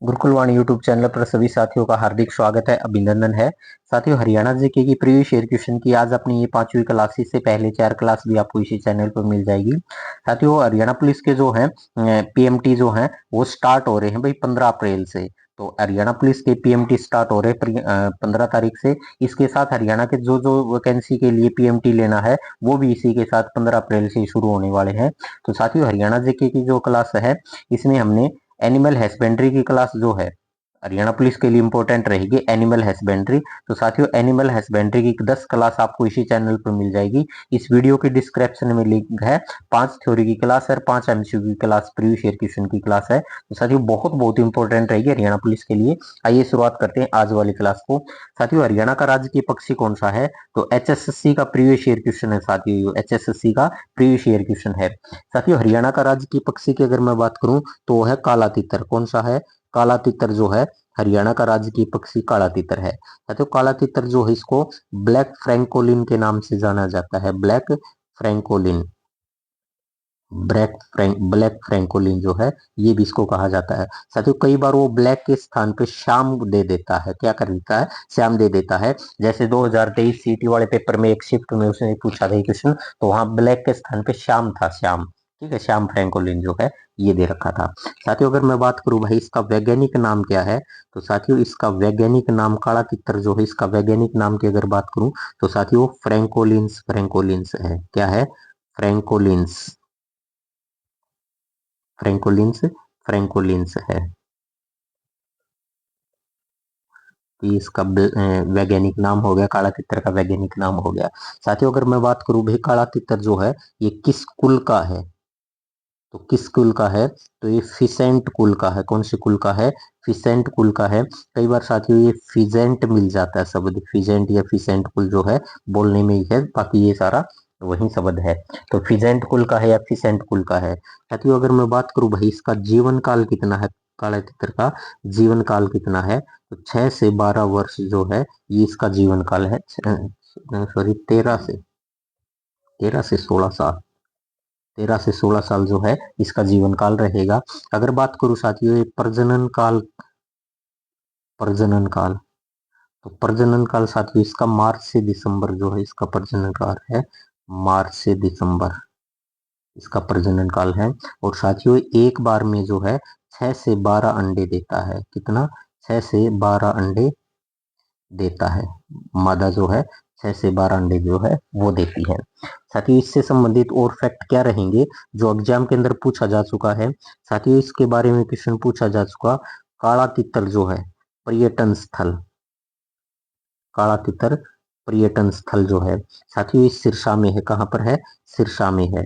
गुरुकुलवाणी YouTube channel पर सभी साथियों का हार्दिक स्वागत है, अभिनंदन है। साथियों, हरियाणा जीके की प्रीवियस ईयर क्वेश्चन की आज अपनी ये 5वीं क्लासेस से पहले 4 क्लास भी आपको इसी चैनल पर मिल जाएगी। साथियों, हरियाणा पुलिस के जो है पीएमटी जो है वो स्टार्ट हो रहे हैं भाई 15 अप्रैल से। तो हरियाणा पुलिस के पीएमटी स्टार्ट हो रहे हैं 15 तारीख से। इसके साथ हरियाणा के जो जो वैकेंसी के लिए पीएमटी लेना है वो भी इसी के साथ 15 अप्रैल से शुरू होने वाले हैं। तो साथियों, हरियाणा जीके की जो क्लास है इसमें हमने एनिमल हस्बेंड्री की क्लास जो है हरियाणा पुलिस के लिए इंपॉर्टेंट रहेगी, एनिमल हस्बेंड्री। तो साथियों, एनिमल हस्बेंड्री की 10 क्लास आपको इसी चैनल पर मिल जाएगी। इस वीडियो के डिस्क्रिप्शन में लिंक है। 5 थ्योरी की क्लास है और 5 एमसीक्यू की क्लास, प्रीवियस ईयर क्वेश्चन की क्लास है। तो साथियों, बहुत बहुत इंपॉर्टेंट रहेगी हरियाणा पुलिस के लिए। आइए शुरुआत करते हैं आज वाली क्लास को। साथियों, हरियाणा का राजकीय पक्षी कौन सा है? तो एचएसएससी का प्रीवियस ईयर क्वेश्चन है साथियों, एचएसएससी का प्रीवियस ईयर क्वेश्चन है। साथियों, हरियाणा का राजकीय पक्षी की अगर मैं बात करूं तो वो है काला तितर। कौन सा है? काला तितर जो है हरियाणा का राज्य पक्षी काला तितर है। तो काला तितर जो है इसको ब्लैक फ्रैंकोलिन के नाम से जाना जाता है। ब्लैक फ्रैंकोलिन, ब्लैक फ्रैंकोलिन जो है ये भी इसको कहा जाता है। साथियों, कई बार वो ब्लैक के स्थान पे श्याम दे देता है। क्या कर देता है? श्याम दे देता है। जैसे 2023 सीटी वाले पेपर में एक शिफ्ट में उसने पूछा था क्वेश्चन, तो वहां ब्लैक के स्थान पे श्याम था, श्याम। ठीक है, श्याम फ्रैंकोलिन जो है ये दे रखा था। साथियों, अगर मैं बात करूं भाई इसका वैज्ञानिक नाम क्या है, तो साथियों इसका वैज्ञानिक नाम काला तितर जो है इसका वैज्ञानिक नाम की अगर बात करूं तो साथियों फ्रैंकोलिन्स, फ्रैंकोलिन्स है। क्या है? फ्रैंकोलिन्स, फ्रैंकोलिन्स, फ्रैंकोलिन्स है। तो इसका वैज्ञानिक नाम हो गया, काला तितर का वैज्ञानिक नाम हो गया। साथियों, अगर मैं बात करूं भाई काला तितर जो है ये किस कुल का है, तो किस कुल का है? तो ये फिसेंट कुल का है। कौन से कुल का है? फिसेंट कुल का है। कई बार साथियों ये फिजेंट मिल जाता है शब्द, फिजेंट या फिसेंट कुल जो है बोलने में ही है, बाकी ये सारा वही शब्द है। तो फिजेंट कुल का है या फिसेंट कुल का है। साथियों, अगर मैं बात करूं भाई इसका जीवन काल कितना है, काला तितर का जीवन काल कितना है, तो 6 से 12 वर्ष जो है ये इसका जीवन काल है। सॉरी, 13 से 16 साल, 13 से 16 साल जो है इसका जीवन काल रहेगा। अगर बात करूं साथियों ये प्रजनन काल, प्रजनन काल, तो प्रजनन काल साथियों इसका मार्च से दिसंबर जो है इसका प्रजनन काल है। मार्च से दिसंबर इसका प्रजनन काल है। और साथियों एक बार में जो है 6 से 12 अंडे देता है। कितना? 6 से 12 अंडे देता है। मादा जो है 6 से 12 अंडे जो है वो देती है। साथियों, इससे संबंधित और फैक्ट क्या रहेंगे जो एग्जाम के अंदर पूछा जा चुका है? साथियों, इसके बारे में क्वेश्चन पूछा जा चुका। काला तितर जो है पर्यटन स्थल, काला तितर पर्यटन स्थल जो है साथियों इस सिरसा में है। कहां पर है? सिरसा में है।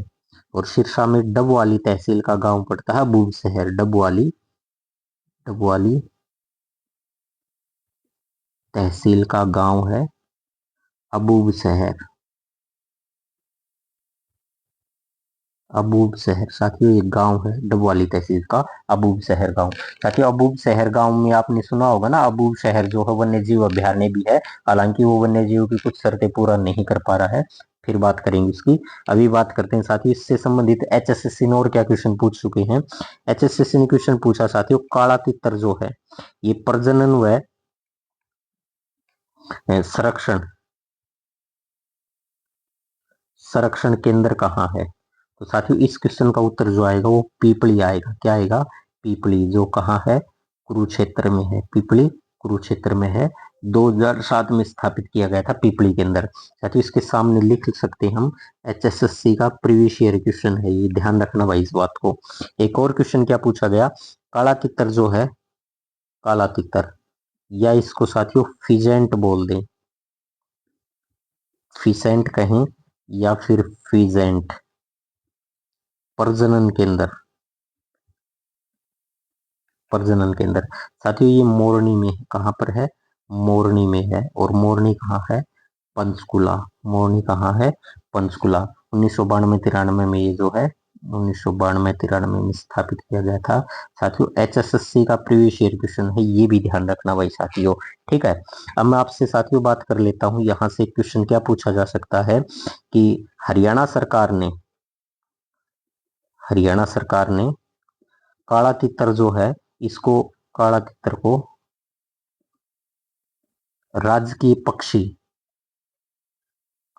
और सिरसा में डबवाली तहसील का गांव पड़ता है अबूब शहर। डबवाली, डबवाली तहसील का गांव है अबूब शहर। अबूब शहर साथियों एक गांव है डबवाली तहसील का, अबूब शहर गांव। साथियों, अबूब शहर गांव में आपने सुना होगा ना, अबूब शहर जो है वन्य जीव अभ्यारण्य भी है। हालांकि वो वन्य जीव की कुछ शर्तें पूरा नहीं कर पा रहा है, फिर बात करेंगे उसकी। अभी बात करते हैं साथियों इससे संबंधित एचएसएससी ने और क्या क्वेश्चन पूछ चुके हैं। एचएसएससी ने क्वेश्चन पूछा साथियों काला तितर जो है ये प्रजनन व संरक्षण, संरक्षण केंद्र कहाँ है? तो साथियों इस क्वेश्चन का उत्तर जो आएगा वो पीपली आएगा। क्या आएगा? पीपली, जो कहाँ है? कुरुक्षेत्र में है। पीपली कुरुक्षेत्र में है। 2007 में स्थापित किया गया था पीपली के अंदर। साथियों इसके सामने लिख सकते हैं हम, एचएसएससी का प्रीवियस ईयर क्वेश्चन है ये, ध्यान रखना भाई इस बात को। एक और क्वेश्चन क्या पूछा गया? काला तितर जो है, काला तितर, या इसको साथियों फिजेंट बोल दें, फिसेंट कहें या फिर फिजेंट, प्रजनन केंद्र, प्रजनन केंद्र। साथियों ये मोरनी में, कहाँ पर है? मोरनी में है। और मोरनी कहाँ है? पंचकुला। मोरनी कहाँ है? पंचकुला। 1992-93 में ये जो है 1992-93 में स्थापित किया गया था। साथियों एचएसएससी का प्रीवियस ईयर क्वेश्चन है, ये भी ध्यान रखना भाई साथियों। ठीक है, अब मैं आपसे साथियों बात कर लेता हूँ यहाँ से क्वेश्चन क्या पूछा जा सकता है कि हरियाणा सरकार ने, हरियाणा सरकार ने काला तितर जो है इसको कालातीतर को राजकीय पक्षी,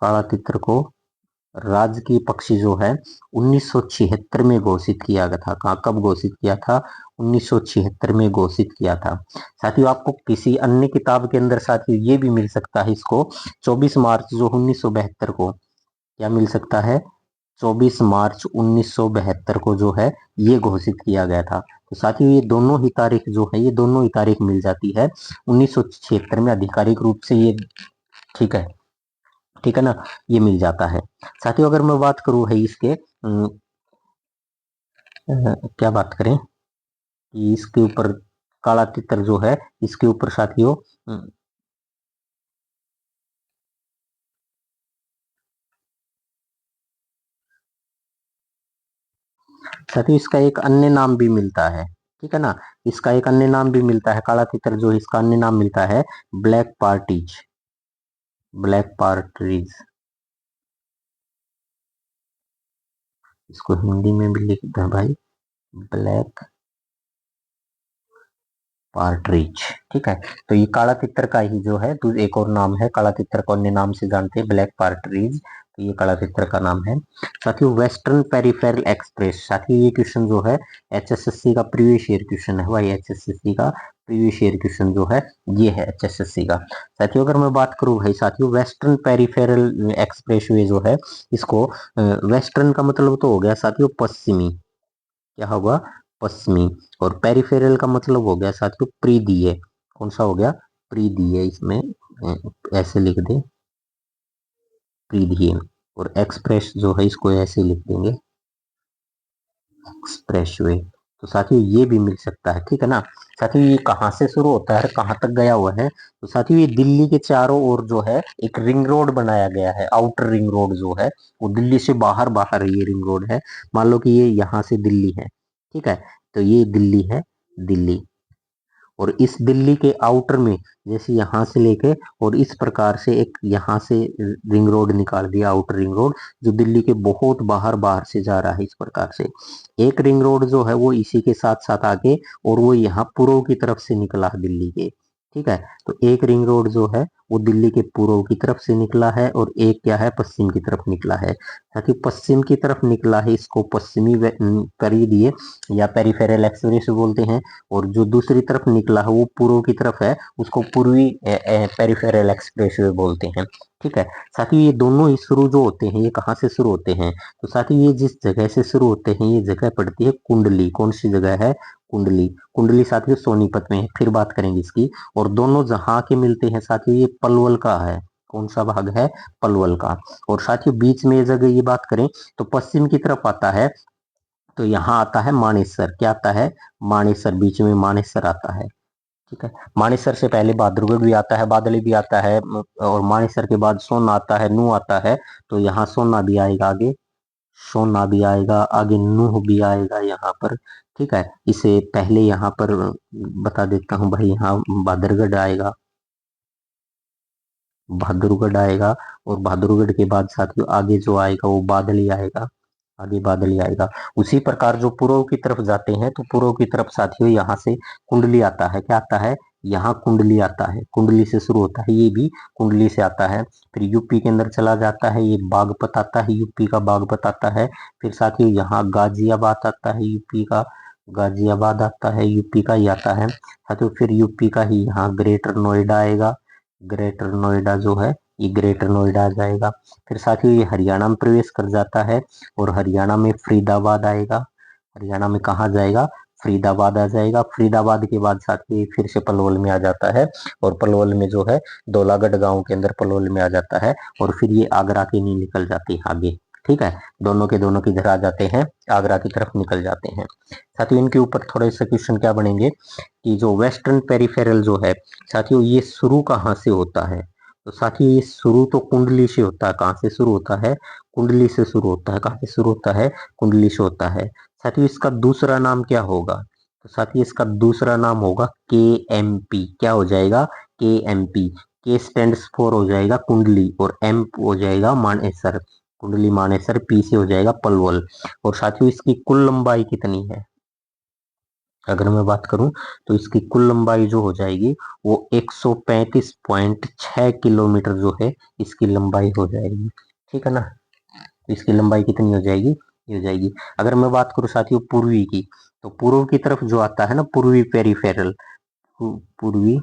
कालातीतर को राजकीय पक्षी जो है 1976 में घोषित किया गया था। कहाँ कब घोषित किया था? 1976 में घोषित किया था। साथियों आपको किसी अन्य किताब के अंदर साथियों ये भी मिल सकता है, इसको 24 मार्च जो 1972 को क्या मिल सकता है? 24 मार्च 1972 को जो है ये घोषित किया गया था। तो साथियों ये दोनों ही तारीख जो है, ये दोनों ही तारीख मिल जाती है 1976 में आधिकारिक रूप से ये, ठीक है, ठीक है ना, ये मिल जाता है। साथियों अगर मैं बात करूं है इसके क्या बात करें कि इसके ऊपर काला तितर जो है इसके ऊपर साथियों साथियों इसका एक अन्य नाम भी मिलता है, ठीक है ना, इसका एक अन्य नाम भी मिलता है काला तितर जो इसका अन्य नाम मिलता है ब्लैक पार्टीज, ब्लैक पार्ट्रीज। इसको हिंदी में भी लिख दे भाई, ब्लैक पार्ट्रीज, ठीक है। तो ये काला तितर का ही जो है तो एक और नाम है, काला तितर को अन्य नाम से जानते हैं ब्लैक पार्ट्रीज, तो ये काला तितर का नाम है। साथियों वेस्टर्न पेरिफेरल एक्सप्रेस, साथियों ये क्वेश्चन जो है एचएसएससी का प्रीवियस ईयर क्वेश्चन है भाई, एचएसएससी का प्रीवियस ईयर क्वेश्चन जो है ये है एचएसएससी का। साथियों अगर मैं बात करूं भाई साथियों वेस्टर्न पेरिफेरल एक्सप्रेसवे जो है इसको वेस्टर्न का मतलब तो हो गया साथियों पश्चिमी, क्या होगा? पश्चिमी। और पेरिफेरल का मतलब हो गया साथियों परिधीय, कौन सा हो गया? परिधीय, इसमें ऐसे लिख दे परिधीय। और एक्सप्रेस जो है इसको ऐसे लिख देंगे एक्सप्रेसवे। तो साथियों ये भी मिल सकता है, ठीक है ना। साथियों ये कहाँ से शुरू होता है, कहाँ तक गया हुआ है? तो साथियों ये दिल्ली के चारों ओर जो है एक रिंग रोड बनाया गया है, आउटर रिंग रोड जो है वो दिल्ली से बाहर बाहर ये रिंग रोड है। मान लो कि ये यहाँ से दिल्ली है, ठीक है, तो ये दिल्ली है, दिल्ली। और इस दिल्ली के आउटर में जैसे यहाँ से लेके और इस प्रकार से एक यहाँ से रिंग रोड निकाल दिया, आउटर रिंग रोड जो दिल्ली के बहुत बाहर बाहर से जा रहा है। इस प्रकार से एक रिंग रोड जो है वो इसी के साथ साथ आगे और वो यहाँ पूर्व की तरफ से निकला दिल्ली के, ठीक है। तो एक रिंग रोड जो है वो दिल्ली के पूर्व की तरफ से निकला है और एक क्या है पश्चिम की तरफ निकला है। ताकि पश्चिम की तरफ निकला है इसको पश्चिमी परिधीय या पेरिफेरल एक्सप्रेस बोलते हैं, और जो दूसरी तरफ निकला है वो पूर्व की तरफ है उसको पूर्वी पेरिफेरल एक्सप्रेसवे बोलते हैं, ठीक है। साथियों ये दोनों ही शुरू जो होते हैं ये कहाँ से शुरू होते हैं? तो साथियों ये जिस जगह से शुरू होते हैं ये जगह पड़ती है कुंडली, कौन सी जगह है? कुंडली। कुंडली साथियों सोनीपत में है, फिर बात करेंगे इसकी। और दोनों जहां के मिलते हैं साथियों ये पलवल का है, कौन सा भाग है? पलवल का। और साथियों बीच में ये जगह ये बात करें तो पश्चिम की तरफ आता है, तो यहाँ आता है मानेसर, क्या आता है? मानेसर, बीच में मानेसर आता है, ठीक है। मानेसर से पहले बहादुरगढ़ भी आता है, बादली भी आता है, और मानेसर के बाद सोना आता है, नूह आता है, तो यहाँ सोना भी आएगा आगे, सोना भी आएगा आगे, नूह भी आएगा यहाँ पर, ठीक है। इसे पहले यहाँ पर बता देता हूँ भाई, यहाँ बहादुरगढ़ आएगा, बहादुरगढ़ आएगा, और बहादुरगढ़ के बाद साथियों आगे जो आएगा वो बादली आएगा, आगे बादली आएगा। उसी प्रकार जो पूर्व की तरफ जाते हैं तो पूर्व की तरफ साथियों यहाँ से कुंडली आता है, क्या आता है? यहाँ कुंडली आता है, कुंडली से शुरू होता है, ये भी कुंडली से आता है। फिर यूपी के अंदर चला जाता है, ये बागपत आता है, यूपी का बागपत आता है। फिर साथियों यहाँ गाजियाबाद आता है, यूपी का गाजियाबाद आता है, यूपी का ही आता है साथियों। फिर यूपी का ही यहाँ ग्रेटर नोएडा आएगा, ग्रेटर नोएडा जो है ये ग्रेटर नोएडा आ जाएगा। फिर साथियों ये हरियाणा में प्रवेश कर जाता है और हरियाणा में फरीदाबाद आएगा, हरियाणा में कहाँ जाएगा? फरीदाबाद आ जाएगा। फरीदाबाद के बाद साथियों फिर से पलवल में आ जाता है, और पलवल में जो है धौलागढ़ गांव के अंदर पलवल में आ जाता है, और फिर ये आगरा की नहीं निकल जाती है आगे, ठीक है। दोनों के दोनों किधर आ जाते हैं? आगरा की तरफ निकल जाते हैं। साथियों इनके ऊपर थोड़े से क्वेश्चन क्या बनेंगे कि जो वेस्टर्न पेरिफेरल जो है साथियों ये शुरू कहाँ से होता है? तो साथियों ये शुरू तो कुंडली से होता है, कहाँ से शुरू होता है? कुंडली से शुरू होता है। कहाँ से शुरू होता है? कुंडली से होता है। साथियों इसका दूसरा नाम क्या होगा? तो साथियों इसका दूसरा नाम होगा के एम पी, क्या हो जाएगा? के एम पी। के स्टैंड्स फॉर हो जाएगा कुंडली, और एम हो जाएगा मानेसर, कुंडली मानेसर, पी से हो जाएगा पलवल। और साथियों इसकी कुल लंबाई कितनी है? अगर मैं बात करूं तो इसकी कुल लंबाई जो हो जाएगी वो 135.6 किलोमीटर जो है इसकी लंबाई हो जाएगी। ठीक है ना, इसकी लंबाई कितनी हो जाएगी, ये हो जाएगी। अगर मैं बात करूं साथियों पूर्वी की, तो पूर्व की तरफ जो आता है ना पूर्वी पेरीफेरल, पूर्वी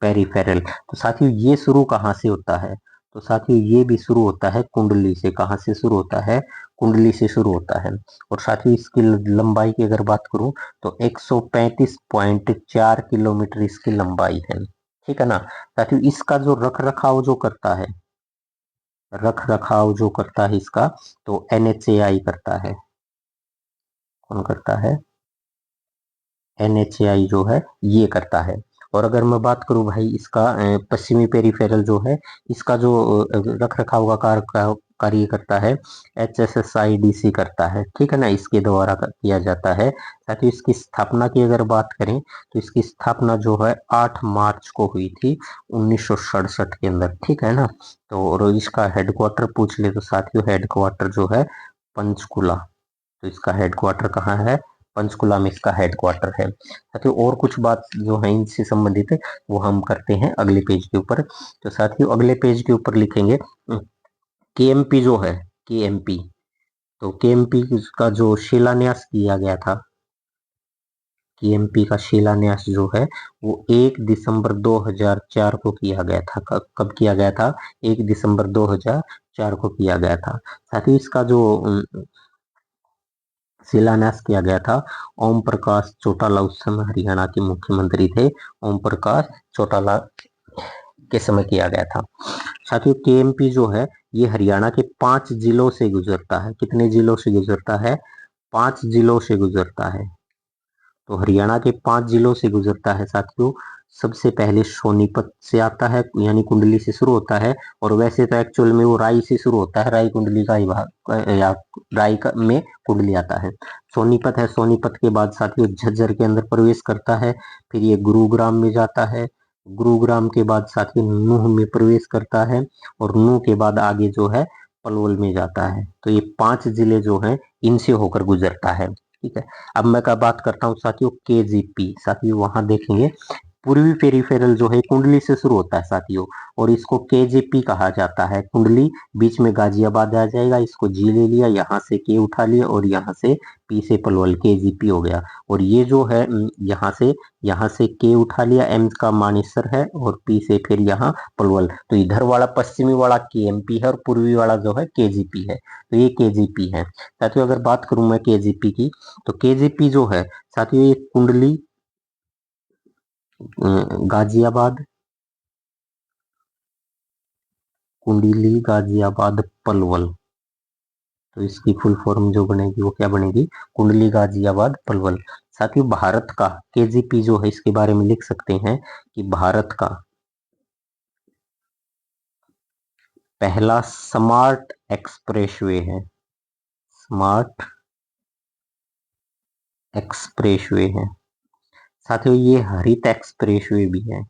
पेरीफेरल, तो साथियों ये शुरू कहाँ से होता है, तो साथियों ये भी शुरू होता है कुंडली से। कहाँ से शुरू होता है, कुंडली से शुरू होता है। और साथियों इसकी लंबाई की अगर बात करूं तो 135.4 किलोमीटर इसकी लंबाई है। ठीक है ना। साथियों इसका जो रख रखाव जो करता है, रख रखाव जो करता है इसका, तो NHAI करता है। कौन करता है, NHAI जो है ये करता है। और अगर मैं बात करूं भाई इसका पश्चिमी पेरीफेरल जो है, इसका जो रख रखाव का कार्य करता है HSSIDC करता है। ठीक है ना, इसके द्वारा किया जाता है। साथ ही इसकी स्थापना की अगर बात करें तो इसकी स्थापना जो है 8 मार्च को हुई थी 1967 के अंदर। ठीक है ना। तो और इसका हेडक्वार्टर पूछ ले तो साथियों हेडक्वार्टर जो है पंचकुला, तो इसका हेडक्वार्टर कहाँ है, पंचकुला में इसका हेडक्वार्टर है। साथियों और कुछ बात जो है इनसे संबंधित है वो हम करते हैं अगले पेज के ऊपर। तो साथियों अगले पेज के ऊपर लिखेंगे KMP जो है, KMP, तो KMP का जो शिलान्यास किया गया था, KMP का शिलान्यास जो है वो 1 दिसंबर 2004 को किया गया था। कब किया गया था, 1 दिसंबर 2004 को किया गया था। साथ ही इसका जो शिलान्यास किया गया था ओम प्रकाश चौटाला, उस समय हरियाणा के मुख्यमंत्री थे, ओम प्रकाश चौटाला के समय किया गया था। साथियों KMP जो है ये हरियाणा के 5 जिलों से गुजरता है। कितने जिलों से गुजरता है, 5 जिलों से गुजरता है। तो हरियाणा के 5 जिलों से गुजरता है साथियों। सबसे पहले सोनीपत से आता है, यानी कुंडली से शुरू होता है। और वैसे तो एक्चुअल में वो राई से शुरू होता है, राई कुंडली का ही भाग, या राई में कुंडली आता है। सोनीपत है, सोनीपत के बाद साथियों झज्जर के अंदर प्रवेश करता है। फिर ये गुरुग्राम में जाता है, गुरुग्राम के बाद साथियों नूह में प्रवेश करता है। और नूह के बाद आगे जो है पलवल में जाता है। तो ये 5 जिले जो हैं इनसे होकर गुजरता है। ठीक है। अब मैं क्या बात करता हूँ साथियों KGP, साथियों वहां देखेंगे पूर्वी पेरीफेरल जो है कुंडली से शुरू होता है साथियों, और इसको KGP कहा जाता है। कुंडली बीच में गाजियाबाद आ जाएगा, इसको G ले लिया, यहाँ से K उठा लिया और यहाँ से P से पलवल, KGP हो गया। और ये जो है यहाँ से K उठा लिया, M का मानेसर है, और P से फिर यहाँ पलवल। तो इधर वाला पश्चिमी वाला KMP है और पूर्वी वाला जो है KGP है। तो ये KGP है साथियों। अगर बात करूं मैं KGP की, तो KGP जो है साथियों ये कुंडली, गाजियाबाद, कुंडली गाजियाबाद पलवल, तो इसकी फुल फॉर्म जो बनेगी वो क्या बनेगी, कुंडली गाजियाबाद पलवल। साथियों भारत का KGP जो है इसके बारे में लिख सकते हैं कि भारत का पहला स्मार्ट एक्सप्रेसवे है, स्मार्ट एक्सप्रेसवे है। साथियों ये हरित एक्सप्रेसवे भी है,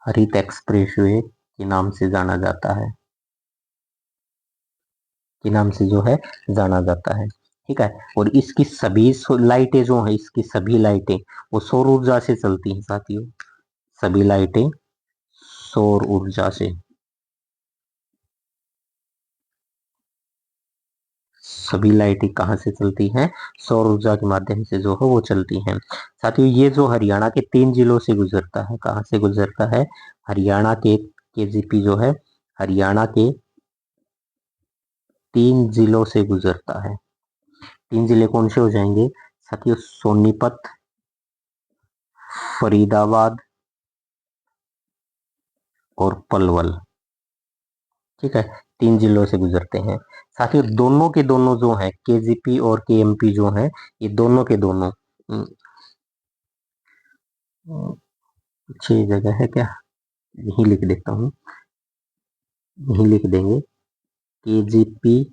हरित एक्सप्रेसवे के नाम से जाना जाता है, के नाम से जो है जाना जाता है। ठीक है। और इसकी सभी लाइटें जो है, इसकी सभी लाइटें वो सौर ऊर्जा से चलती हैं साथियों, सभी लाइटें सौर ऊर्जा से, सभी लाइटें कहाँ से चलती हैं, सौर ऊर्जा के माध्यम से जो है वो चलती हैं। साथियों ये जो हरियाणा के 3 जिलों से गुजरता है, कहाँ से गुजरता है, हरियाणा के KGP जो है हरियाणा के 3 जिलों से गुजरता है। 3 जिले कौन से हो जाएंगे साथियों, सोनीपत, फरीदाबाद और पलवल। ठीक है, 3 जिलों से गुजरते हैं। साथियों दोनों के दोनों जो हैं KGP और KMP जो हैं, ये दोनों के दोनों अच्छी जगह है क्या, यही लिख देता हूँ, यही लिख देंगे KGP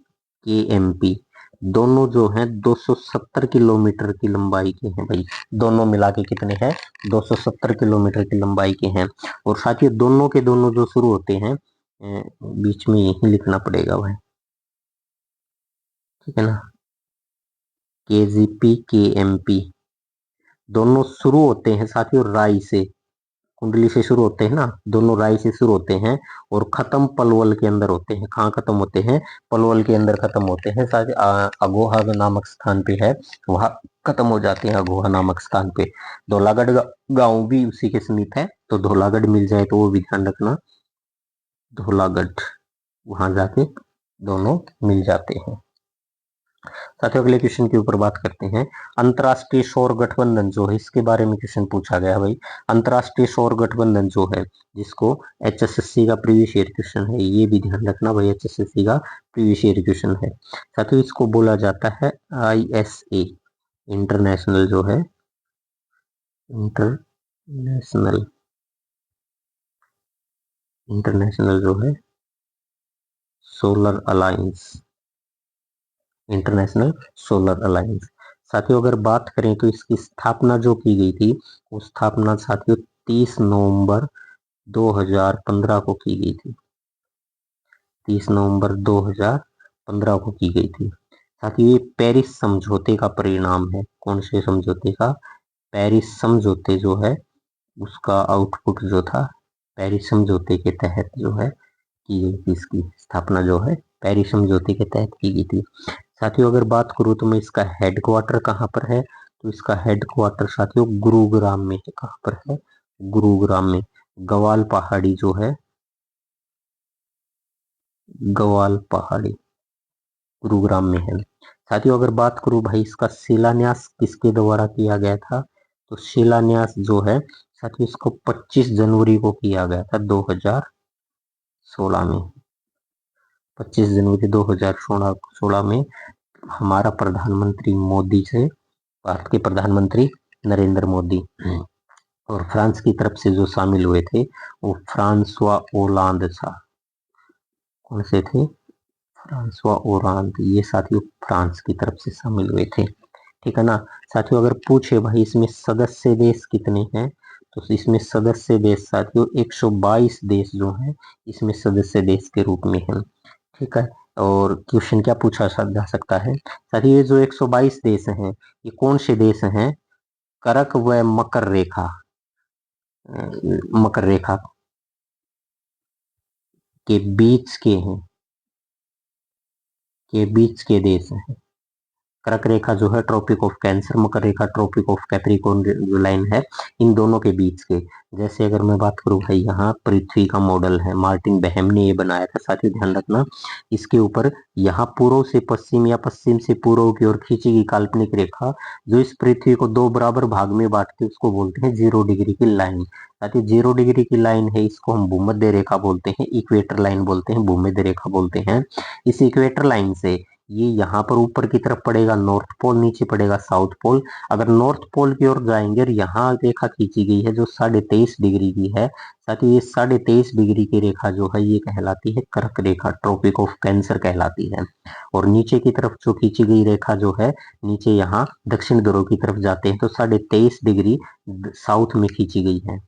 KMP दोनों जो हैं 270 किलोमीटर की लंबाई के हैं भाई। दोनों मिला के कितने हैं, 270 किलोमीटर की लंबाई के हैं। और साथियों दोनों के दोनों जो शुरू होते हैं, बीच में यही लिखना पड़ेगा भाई। ठीक है ना। KGP KMP दोनों शुरू होते हैं साथियों राई से, कुंडली से शुरू होते हैं ना, दोनों राई से शुरू होते हैं और खत्म पलवल के अंदर होते हैं। कहाँ खत्म होते हैं? पलवल के अंदर खत्म होते हैं साथ। अगोहा नामक स्थान पे है, वहां खत्म हो जाते हैं अगोहा नामक स्थान पे। धौलागढ़ गांव भी उसी के समीप है, तो धौलागढ़ मिल जाए तो वो भी ध्यान रखना, धौलागढ़ वहां जाके दोनों मिल जाते हैं। साथियों अगले क्वेश्चन के ऊपर बात करते हैं। अंतरराष्ट्रीय सौर गठबंधन जो है, इसके बारे में क्वेश्चन पूछा गया भाई। अंतरराष्ट्रीय सौर गठबंधन जो है, जिसको HSSC का प्रीवियस ईयर क्वेश्चन है, ये भी ध्यान रखना भाई, HSSC का प्रीवियस ईयर क्वेश्चन है। साथियों इसको बोला जाता है ISA, इंटरनेशनल जो है, इंटरनेशनल इंटरनेशनल जो है solar alliance, international solar alliance. साथियों अगर बात करें तो इसकी स्थापना जो की गई थी, वो स्थापना साथियों 30 नवंबर 2015 को की गई थी। 30 नवंबर 2015 को की गई थी। साथियों ये पेरिस समझौते का परिणाम है। कौन से समझौते का? पेरिस समझौते जो है उसका आउटपुट जो था, पेरिस समझौते के तहत जो है की गई थी। इसकी स्थापना जो है पेरिस समझौते के तहत की गई थी। साथियों अगर बात करूं तो मैं इसका हेडक्वार्टर कहाँ पर है, तो इसका हेडक्वार्टर साथियों गुरुग्राम में है। कहाँ पर है? गुरुग्राम में। गवाल पहाड़ी जो है, गवाल पहाड़ी गुरुग्राम में है। साथियों अगर बात करूं भाई इसका शिलान्यास किसके द्वारा किया गया था, तो शिलान्यास जो है साथियों इसको 25 जनवरी को किया गया था 2016 में। 25 जनवरी 2016 में हमारा प्रधानमंत्री मोदी से, भारत के प्रधानमंत्री नरेंद्र मोदी और फ्रांस की तरफ से जो शामिल हुए थे वो फ्रांसवा ओलांद था। कौन से थे? फ्रांसवा ओलांद, ये साथियों फ्रांस की तरफ से शामिल हुए थे। ठीक है ना। साथियों अगर पूछे भाई इसमें सदस्य देश कितने हैं, तो इसमें सदस्य देश साथियों 122 देश जो हैं इसमें सदस्य देश के रूप में हैं। ठीक है। और क्वेश्चन क्या पूछा जा सकता है साथियों, ये जो 122 देश हैं ये कौन से देश हैं? कर्क व मकर रेखा, मकर रेखा के बीच के हैं, के बीच के देश हैं। कर्क रेखा जो है ट्रॉपिक ऑफ कैंसर, मकर रेखा ट्रॉपिक ऑफ कैप्रिकॉर्न जो लाइन है इन दोनों के बीच के। जैसे अगर मैं बात करूं भाई, यहाँ पृथ्वी का मॉडल है, मार्टिन बेहम ने ये बनाया था। साथियों ध्यान रखना इसके ऊपर, यहाँ पूर्व से पश्चिम या पश्चिम से पूर्व की ओर खींची गई काल्पनिक रेखा जो इस पृथ्वी को दो बराबर भाग में बांटती है उसको बोलते हैं 0 डिग्री की लाइन। साथियों 0 डिग्री की लाइन है, इसको हम भूमध्य रेखा बोलते हैं, इक्वेटर लाइन बोलते हैं, भूमध्य रेखा बोलते हैं। इस इक्वेटर लाइन से ये यहाँ पर ऊपर की तरफ पड़ेगा नॉर्थ पोल, नीचे पड़ेगा साउथ पोल। अगर नॉर्थ पोल की ओर जाएंगे और यहाँ रेखा खींची गई है जो 23.5 डिग्री की है, साथ ही ये 23.5 डिग्री की रेखा जो है ये कहलाती है कर्क रेखा, ट्रॉपिक ऑफ कैंसर कहलाती है। और नीचे की तरफ जो खींची गई रेखा जो है, नीचे यहाँ दक्षिण ध्रुव की तरफ जाते हैं तो 23.5 डिग्री साउथ में खींची गई है,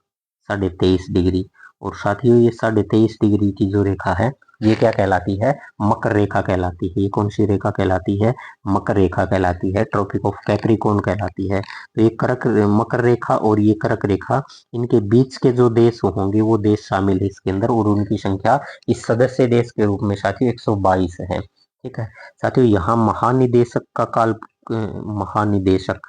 23.5 डिग्री। और साथियों ये 23.5 डिग्री की जो रेखा है ये क्या कहलाती है? मकर रेखा कहलाती है। ये कौन सी रेखा कहलाती है? मकर रेखा कहलाती है, ट्रॉपिक ऑफ कैप्रिकॉर्न कहलाती है। तो ये कर्क मकर रेखा और ये कर्क रेखा, इनके बीच के जो देश होंगे वो देश शामिल है इसके अंदर, और उनकी संख्या इस सदस्य देश के रूप में साथियों 122 है। ठीक है। साथियों यहाँ महानिदेशक का काल, महानिदेशक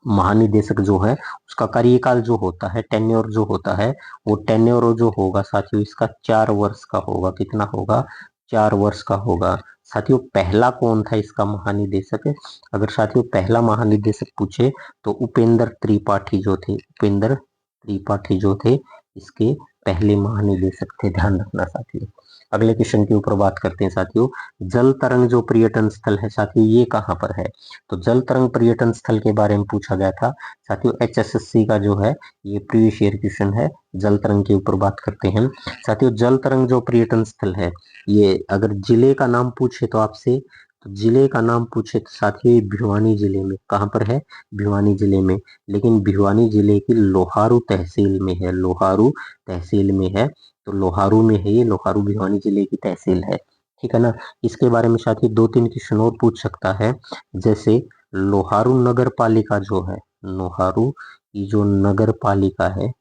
महानिदेशक जो है उसका कार्यकाल जो होता है, टेन्योर जो होता है, वो टेन्योर जो होगा साथियों इसका 4 वर्ष का होगा। कितना होगा? 4 वर्ष का होगा। साथियों पहला कौन था इसका महानिदेशक? अगर साथियों पहला महानिदेशक पूछे तो उपेंद्र त्रिपाठी जो थे, उपेंद्र त्रिपाठी जो थे इसके पहले महानिदेशक थे। ध्यान रखना साथियों। अगले क्वेश्चन के ऊपर बात करते हैं साथियों। जल तरंग जो पर्यटन स्थल है साथियों ये कहाँ पर है? तो जल तरंग पर्यटन स्थल के बारे में पूछा गया था साथियों। HSSC का जो है ये प्रीवियस ईयर क्वेश्चन है, जल तरंग के ऊपर बात करते हैं साथियों। जल तरंग जो पर्यटन स्थल है, ये अगर जिले का नाम पूछे तो आपसे, तो जिले का नाम पूछे तो साथियों ये भिवानी जिले में, कहाँ पर है? भिवानी जिले में। लेकिन भिवानी जिले की लोहारू तहसील में है, लोहारू तहसील में है। तो लोहारू में है ये, लोहारू भिवानी जिले की तहसील है। ठीक है ना। इसके बारे में साथ ही 2-3 क्वेश्चन और पूछ सकता है, जैसे लोहारू नगर पालिका जो है, लोहारू की जो नगर पालिका है,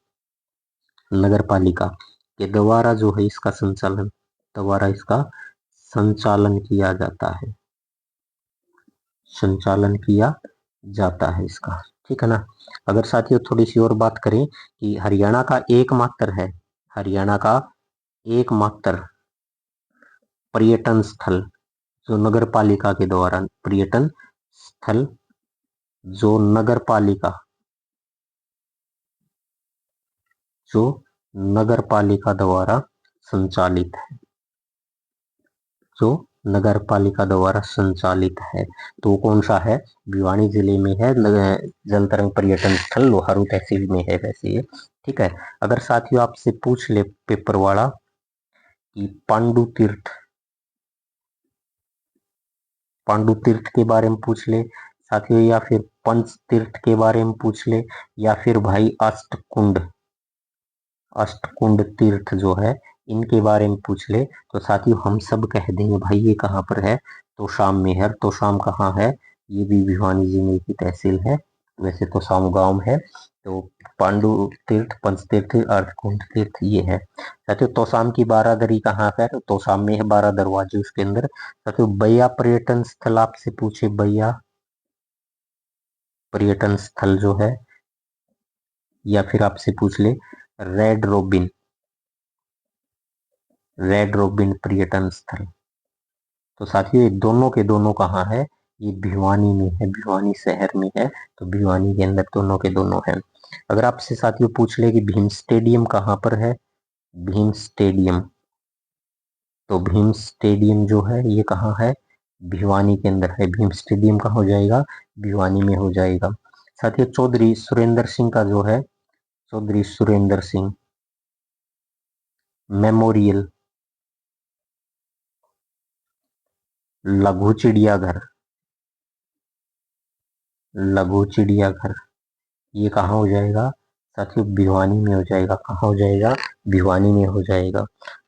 नगर पालिका के द्वारा जो है इसका संचालन किया जाता है, संचालन किया जाता है इसका, ठीक है ना। अगर साथियों थोड़ी सी और बात करें कि हरियाणा का एकमात्र है, हरियाणा का एकमात्र पर्यटन स्थल जो नगर पालिका के द्वारा, पर्यटन स्थल जो नगर पालिका, जो नगर पालिका द्वारा संचालित है, जो नगर पालिका द्वारा संचालित है, तो कौन सा है? भिवानी जिले में है, जल तरंग पर्यटन स्थल लोहारू तहसील में है वैसे ये, ठीक है। अगर साथियों आपसे पूछ ले पेपर वाला कि पांडु तीर्थ, पांडु तीर्थ के बारे में पूछ ले साथियों, या फिर पंच तीर्थ के बारे में पूछ ले, या फिर भाई अष्टकुंड, अष्टकुंड तीर्थ जो है इनके बारे में पूछ ले, तो साथियों हम सब कह देंगे भाई ये कहाँ पर है, तोशाम में है। तोशाम कहाँ है? ये भी भिवानी जिले की तहसील है, वैसे तोशाम गांव है। तो पांडु तीर्थ, पंच तीर्थ, अष्टकुंड तीर्थ ये है साथियों। तोशाम की बारादरी कहाँ पर? तो तोशाम में है, 12 दरवाजे उसके अंदर। साथियों बैया पर्यटन स्थल आपसे पूछे, बैया पर्यटन स्थल जो है, या फिर आपसे पूछ ले रेड रोबिन, रेड रोबिन पर्यटन स्थल, तो साथियों ये दोनों के दोनों कहाँ है? ये भिवानी में है, भिवानी शहर में है, तो भिवानी के अंदर दोनों के दोनों है। अगर आपसे साथियों पूछ ले कि भीम स्टेडियम कहाँ पर है, भीम स्टेडियम, तो भीम स्टेडियम जो है ये कहाँ है? भिवानी के अंदर है। भीम स्टेडियम कहाँ हो जाएगा? भिवानी में हो जाएगा। साथियों चौधरी सुरेंद्र सिंह का जो है, चौधरी सुरेंद्र सिंह मेमोरियल लघु चिड़ियाघर, लघु चिड़ियाघर ये कहाँ हो जाएगा? साथियों भिवानी में हो जाएगा। कहाँ हो जाएगा? भिवानी में हो जाएगा।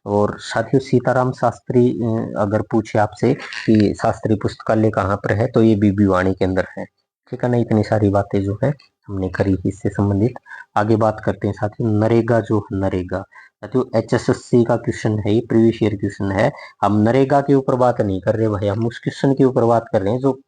और साथियों सीताराम शास्त्री अगर पूछे आपसे कि शास्त्री पुस्तकालय कहाँ पर है, तो ये भी भिवानी के अंदर है, ठीक है ना। इतनी सारी बातें जो है हमने करी इससे संबंधित। आगे बात करते हैं साथियों नरेगा, जो नरेगा साथियों HSSC का क्वेश्चन है, ये प्रीवियस ईयर क्वेश्चन है। हम नरेगा के ऊपर बात नहीं कर रहे भाई, हम उस क्वेश्चन के ऊपर बात कर रहे हैं जो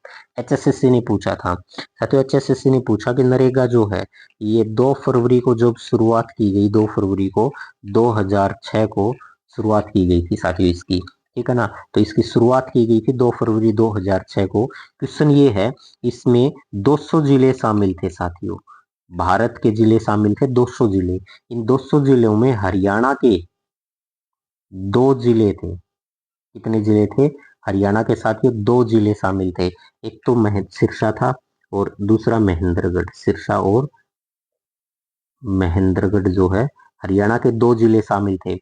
HSSC ने पूछा था। साथियों HSSC ने पूछा कि नरेगा जो है ये 2 फरवरी को जब शुरुआत की गई, 2 फरवरी को 2006 को शुरुआत की गई थी साथियों इसकी, ठीक है ना। तो इसकी शुरुआत की गई थी 2 फरवरी 2006 को। क्वेश्चन ये है, इसमें 200 जिले शामिल थे साथियों, भारत के जिले शामिल थे 200 जिले। इन 200 जिलों में हरियाणा के 2 जिले थे। कितने जिले थे? हरियाणा के साथियों 2 जिले शामिल थे। एक तो सिरसा था और दूसरा महेंद्रगढ़, सिरसा और महेंद्रगढ़ जो है हरियाणा के 2 जिले शामिल थे।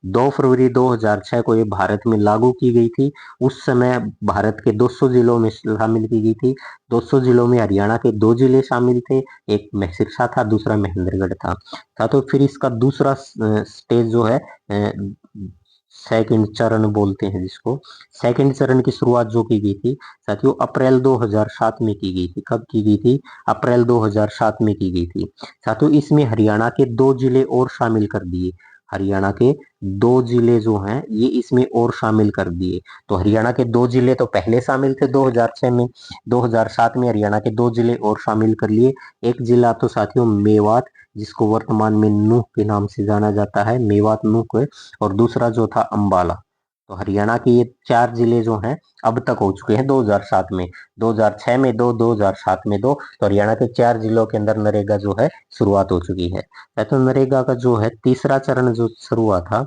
2 फरवरी 2006 को ये भारत में लागू की गई थी। उस समय भारत के 200 जिलों में शामिल की गई थी। 200 जिलों में हरियाणा के 2 जिले शामिल थे, एक सिरसा था, दूसरा महेंद्रगढ़ था। तो फिर इसका दूसरा स्टेज जो है सेकंड चरण बोलते हैं जिसको, सेकंड चरण की शुरुआत जो की गई थी साथियों अप्रैल 2007 में की गई थी। कब की गई थी? अप्रैल 2007 में की गई थी साथियों। इसमें हरियाणा के 2 जिले और शामिल कर दिए, हरियाणा के 2 जिले जो हैं ये इसमें और शामिल कर दिए। तो हरियाणा के 2 जिले तो पहले शामिल थे 2006 में, 2007 में हरियाणा के 2 जिले और शामिल कर लिए। एक जिला तो साथियों मेवात, जिसको वर्तमान में नूह के नाम से जाना जाता है, मेवात नूह को, और दूसरा जो था अंबाला। तो हरियाणा के ये 4 जिले जो हैं अब तक हो चुके हैं 2007 में, 2006 में 2, 2007 में 2, तो हरियाणा के 4 जिलों के अंदर नरेगा जो है शुरुआत हो चुकी है। तो नरेगा का जो है तीसरा चरण जो शुरू हुआ था,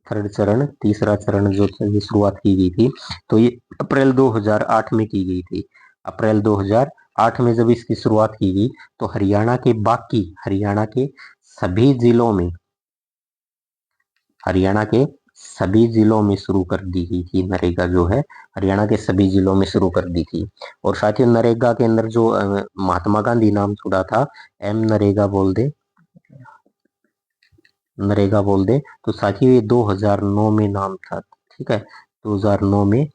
थर्ड चरण, तीसरा चरण जो शुरुआत की गई थी, तो ये अप्रैल 2008 में की गई थी। अप्रैल 2008 में जब इसकी शुरुआत की गई, तो हरियाणा के सभी जिलों में, हरियाणा के सभी जिलों में शुरू कर दी गई थी नरेगा जो है, हरियाणा के सभी जिलों में शुरू कर दी थी। और साथियों नरेगा के अंदर जो महात्मा गांधी नाम जुड़ा था, एम नरेगा बोल दे, नरेगा बोल दे, तो साथियों ये 2009 में नाम था, ठीक है। 2009 में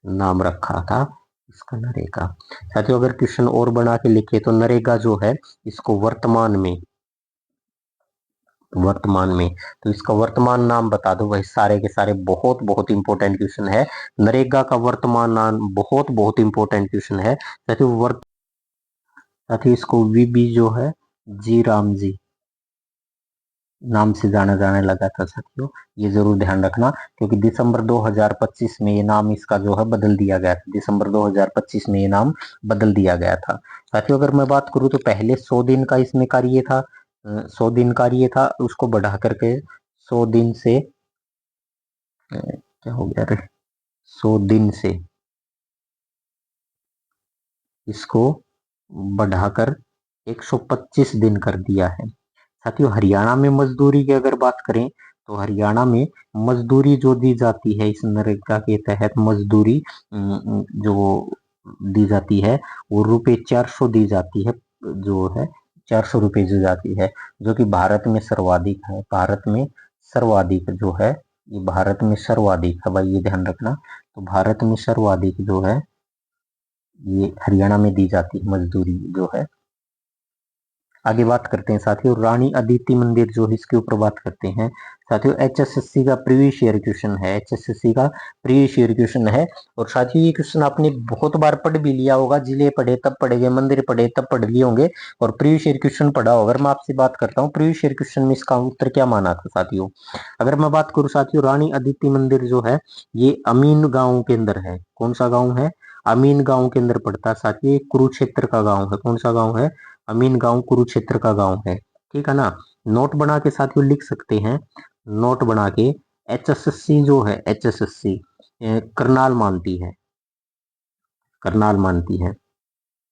नाम रखा था इसका नरेगा। साथियों अगर क्वेश्चन और बना के लिखे तो नरेगा जो है इसको वर्तमान में तो इसका वर्तमान नाम बता दो। वही सारे के सारे बहुत बहुत इंपॉर्टेंट क्वेश्चन है। नरेगा का वर्तमान नाम बहुत बहुत इंपॉर्टेंट क्वेश्चन है साथियों इसको वीबी जो है जी राम जी नाम से जाने लगा था साथियों। ये जरूर ध्यान रखना क्योंकि दिसंबर 2025 में ये नाम इसका जो है बदल दिया गया था। दिसंबर 2025 में ये नाम बदल दिया गया था। साथियों अगर मैं बात करूं तो पहले 100 दिन का इसमें कार्य था, 100 दिन कार्य था, उसको बढ़ा करके 100 दिन से क्या हो गया रे, 100 दिन से इसको बढ़ाकर 125 दिन कर दिया है। साथियों हरियाणा में मजदूरी की अगर बात करें तो हरियाणा में मजदूरी जो दी जाती है इस नरेगा के तहत मजदूरी जो दी जाती है वो रुपये 400 दी जाती है, जो है 400 रुपये दी जाती है, जो कि भारत में सर्वाधिक है। भारत में सर्वाधिक जो है ये भारत में सर्वाधिक है भाई, ये ध्यान रखना। तो भारत में सर्वाधिक जो है ये हरियाणा में दी जाती है मजदूरी जो है। आगे बात करते हैं साथियों रानी अदिति मंदिर जो है इसके ऊपर बात करते हैं। साथियों एचएसएससी का प्रीवियस ईयर क्वेश्चन है, एचएसएससी का प्रीवियस ईयर क्वेश्चन है। और साथियों ये क्वेश्चन आपने बहुत बार पढ़ भी लिया होगा, जिले पढ़े तब पढ़े गए, मंदिर पढ़े तब पढ़ लिए होंगे और प्रीवियस ईयर क्वेश्चन पढ़ा होगा। अगर मैं आपसे बात करता हूँ प्रीवियस ईयर क्वेश्चन में इसका उत्तर क्या माना था साथियों। अगर मैं बात करूँ साथियों रानी अदिति मंदिर जो है ये अमीन गांव के अंदर है। कौन सा गांव है, अमीन गांव के अंदर पड़ता है साथियों। कुरुक्षेत्र का गांव है। कौन सा गांव है, अमीन गांव कुरुक्षेत्र का गांव है। ठीक है ना। नोट बना के साथियों लिख सकते हैं, नोट बना के एचएसएससी जो है एचएसएससी करनाल मानती है, करनाल मानती है